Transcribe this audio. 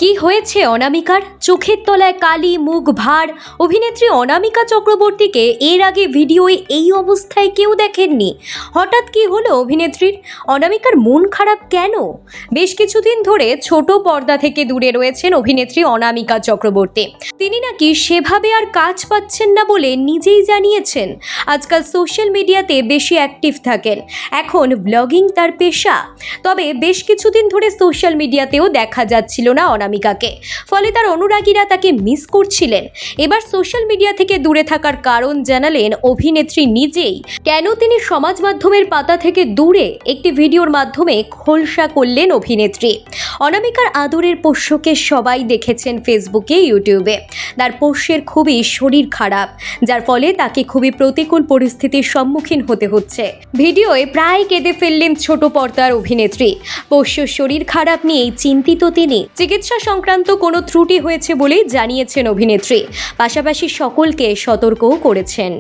কি হয়েছে অনামিকার? চোখের তলায় কালি, মুখ ভার। অভিনেত্রী অনামিকা চক্রবর্তীকে এর আগে ভিডিওয়ে এই অবস্থায় কেউ দেখেননি। হঠাৎ কি হলো অভিনেত্রীর? অনামিকার মন খারাপ কেন? বেশ কিছুদিন ধরে ছোট পর্দা থেকে দূরে রয়েছেন অভিনেত্রী অনামিকা চক্রবর্তী। তিনি নাকি সেভাবে আর কাজ পাচ্ছেন না বলে নিজেই জানিয়েছেন। আজকাল সোশ্যাল মিডিয়াতে বেশি অ্যাক্টিভ থাকেন, এখন ব্লগিং তার পেশা। তবে বেশ কিছুদিন ধরে সোশ্যাল মিডিয়াতেও দেখা যাচ্ছিল না অনামিকাকে, ফলে তার অনুরাগীরা তাকে মিস করছিলেন। এবার সোশ্যাল মিডিয়া থেকে দূরে থাকার কারণ জানালেন অভিনেত্রী নিজেই। কেন তিনি সমাজ মাধ্যমের পাতা থেকে দূরে, একটি ভিডিওর মাধ্যমে খোলসা করলেন অভিনেত্রী। অনামিকার আদরের পোষ্যকে সবাই দেখেছেন ফেসবুকে, ইউটিউবে। তার পোষ্যের খুবই শরীর খারাপ, যার ফলে তাকে খুবই প্রতিকূল পরিস্থিতির সম্মুখীন হতে হচ্ছে। ভিডিওয়ে প্রায় কেঁদে ফেললেন ছোট পর্দার অভিনেত্রী। পোষ্যর শরীর খারাপ নিয়েই চিন্তিত তিনি। চিকিৎসা সংক্রান্ত কোনো ত্রুটি হয়েছে বলেই জানিয়েছেন অভিনেত্রী। পাশাপাশি সকলকে সতর্কও করেছেন।